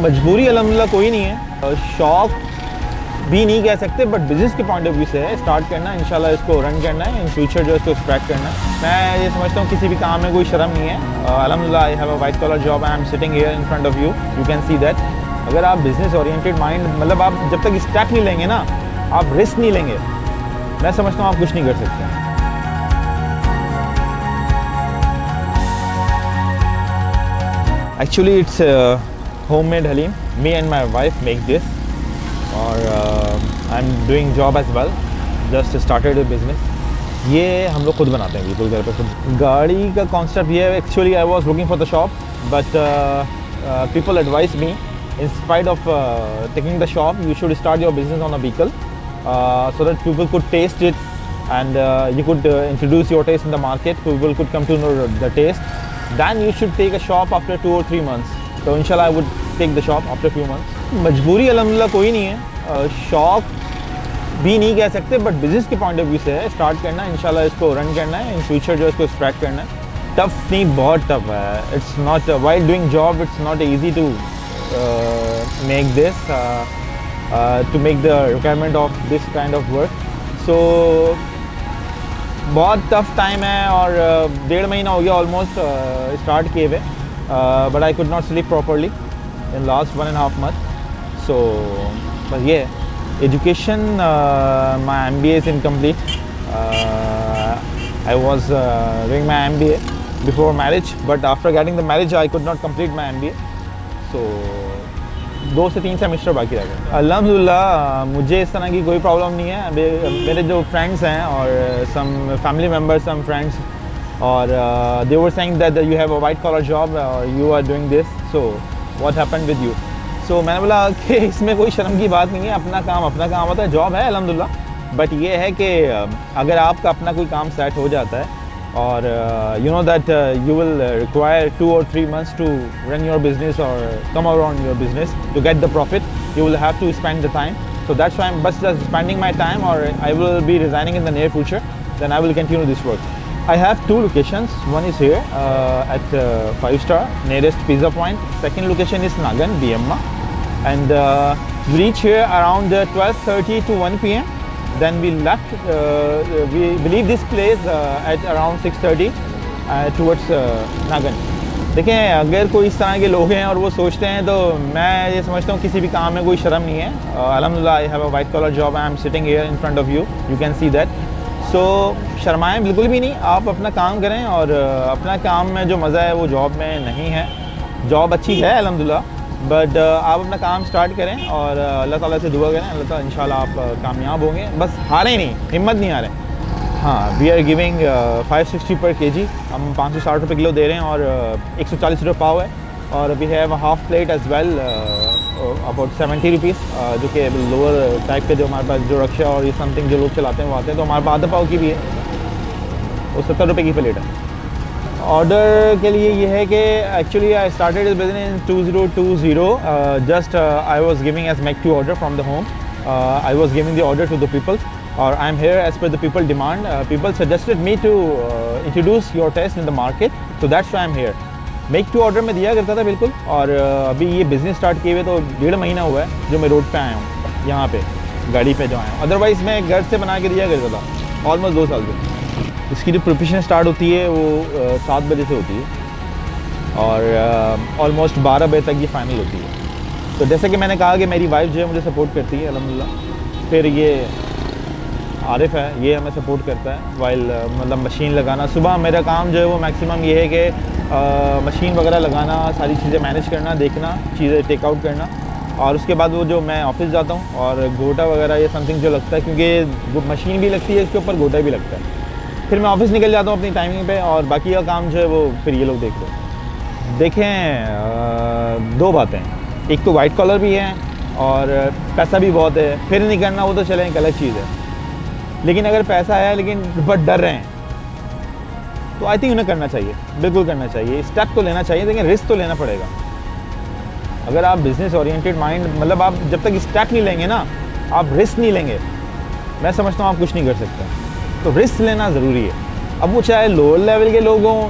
मजबूरी अल्हम्दुलिल्लाह कोई नहीं है, शौक़ भी नहीं कह सकते, बट बिज़नेस के पॉइंट ऑफ व्यू से है। स्टार्ट करना है, इंशाल्लाह इसको रन करना है, इन फ्यूचर जो इसको स्प्रेड करना है। मैं ये समझता हूँ किसी भी काम में कोई शर्म नहीं है। अल्हम्दुलिल्लाह I have a white collar job, I am sitting here in front of you, you can see that. अगर आप बिज़नेस ओरिएंटेड माइंड, मतलब आप जब तक स्टेप नहीं लेंगे ना, आप रिस्क नहीं लेंगे, मैं समझता हूँ आप कुछ नहीं कर सकते। Actually it's homemade Haleem. Me and my wife make this, और I'm doing job as well. Just started a business. ये हम लोग खुद बनाते हैं बिल्कुल घर पे खुद। गाड़ी का कॉन्सेप्ट ये है, actually I was looking for the shop, but people advised me, in spite of taking the shop, you should start your business on a vehicle, so that people could taste it, and you could introduce your taste in the market. People could come to know the taste. Then you should take a shop after 2 or 3 months. So inshallah I would take the shop after few months. मजबूरी अल्हम्दुलिल्लाह कोई नहीं है, शौक़ भी नहीं कह सकते, बट बिज़नेस के पॉइंट ऑफ व्यू से है। स्टार्ट करना है, इंशाल्लाह इसको रन करना है, इन फ्यूचर जो इसको स्प्रेड करना है। टफ नहीं, बहुत टफ है। It's not, while doing job it's not easy to make this, to make the requirement of this kind of work. So बहुत टफ टाइम है, और 1.5 महीना हो गया ऑलमोस्ट स्टार्ट किए हुए, but I could not sleep properly in last 1.5 month। सो बस ये है। Education, my MBA is incomplete. I was doing my MBA before marriage, but after getting the marriage I could not complete my MBA. So 2 से 3 semester बाकी रह गए। अल्हम्दुलिल्लाह मुझे इस तरह की कोई प्रॉब्लम नहीं है। मेरे जो फ्रेंड्स हैं और some family members, some friends, और they were saying that you have a white collar job, you are doing this, so what happened with you. So मैंने बोला कि इसमें कोई शर्म की बात नहीं है, अपना काम होता है। जॉब है अल्हम्दुलिल्लाह, बट ये है कि अगर आपका अपना कोई काम सेट हो जाता है, और you know that you will require 2 or 3 months to run your business or come around your business to get the profit, you will have to spend the time. So that's why I'm just spending my time, or I will be resigning in the near future, then I will continue this work. I have 2 locations. One is here at 5-star nearest pizza point. Second location is Nagan, BMA, and we reach here around 12:30 to 1 p.m. Then we left, we leave this place at around 6:30 towards Nagan. देखें, अगर कोई इस तरह के लोग हैं और वो सोचते हैं, तो मैं ये समझता हूँ किसी भी काम में कोई शर्म नहीं है। अल्हम्दुलिल्लाह I have a white collar job, I am sitting here in front of you, you can see that. So शर्माएं बिल्कुल भी नहीं, आप अपना काम करें, और अपना काम में जो मज़ा है वो जॉब में नहीं है। जॉब अच्छी है अल्हम्दुलिल्लाह, बट आप अपना काम स्टार्ट करें, और अल्लाह ताला से दुआ करें, अल्लाह ताला इंशाल्लाह आप कामयाब होंगे। बस हारें नहीं, हिम्मत नहीं हारें। हाँ, वी आर गिविंग 560 पर kg, हम 560 रुपये किलो दे रहे हैं, और 140 रुपये पाव है। और we have half plate as well, about 70 rupees, जो कि लोअर टाइप के जो हमारे पास जो रक्षा और ये समथिंग जो लोग चलाते हैं वो आते हैं। तो हमारे पास आधा पाव की भी है, वो 70 रुपये की प्लेट है। ऑर्डर के लिए ये है कि actually I started this business in 2020, just I was giving as make to order from the home, I was giving the order to the people, और I am here as per the people demand. People suggested me to introduce your taste in the market, so that's why I am here. Make to order में दिया करता था बिल्कुल, और अभी ये business start किए हुए तो 1.5 महीना हुआ है जो मैं रोड पे आया हूँ, यहाँ पे गाड़ी पे जो आया हूँ। अदरवाइज़ मैं घर से बना के दिया करता था ऑलमोस्ट 2 साल से। इसकी जो प्रिपरेशन स्टार्ट होती है वो 7 बजे से होती है, और ऑलमोस्ट 12 बजे तक ये फाइनल होती है। तो जैसे कि मैंने कहा कि मेरी वाइफ जो है मुझे सपोर्ट करती है अल्हम्दुलिल्लाह। फिर ये आरिफ है, ये हमें सपोर्ट करता है वाइल मतलब मशीन लगाना। सुबह मेरा काम जो है वो मैक्सिमम ये है कि मशीन वगैरह लगाना, सारी चीज़ें मैनेज करना, देखना, चीज़ें टेक आउट करना, और उसके बाद वो जो मैं ऑफिस जाता हूँ, और गोटा वगैरह ये समथिंग जो लगता है, क्योंकि वो मशीन भी लगती है इसके ऊपर, गोटा भी लगता है। फिर मैं ऑफिस निकल जाता हूँ अपनी टाइमिंग पे, और बाकी का काम जो है वो फिर ये लोग देखते हैं। देखें, 2 बातें, एक तो वाइट कॉलर भी है और पैसा भी बहुत है, फिर नहीं करना वो तो चले एक अलग चीज़ है। लेकिन अगर पैसा है लेकिन बट डर रहे हैं, तो आई थिंक उन्हें करना चाहिए, बिल्कुल करना चाहिए, स्टेप तो लेना चाहिए, लेकिन रिस्क तो लेना पड़ेगा। अगर आप बिज़नेस ओरिएंटेड माइंड, मतलब आप जब तक स्टेप नहीं लेंगे ना, आप रिस्क नहीं लेंगे, मैं समझता हूँ आप कुछ नहीं कर सकते। तो रिस्क लेना ज़रूरी है। अब वो चाहे लोअर लेवल के लोग हों,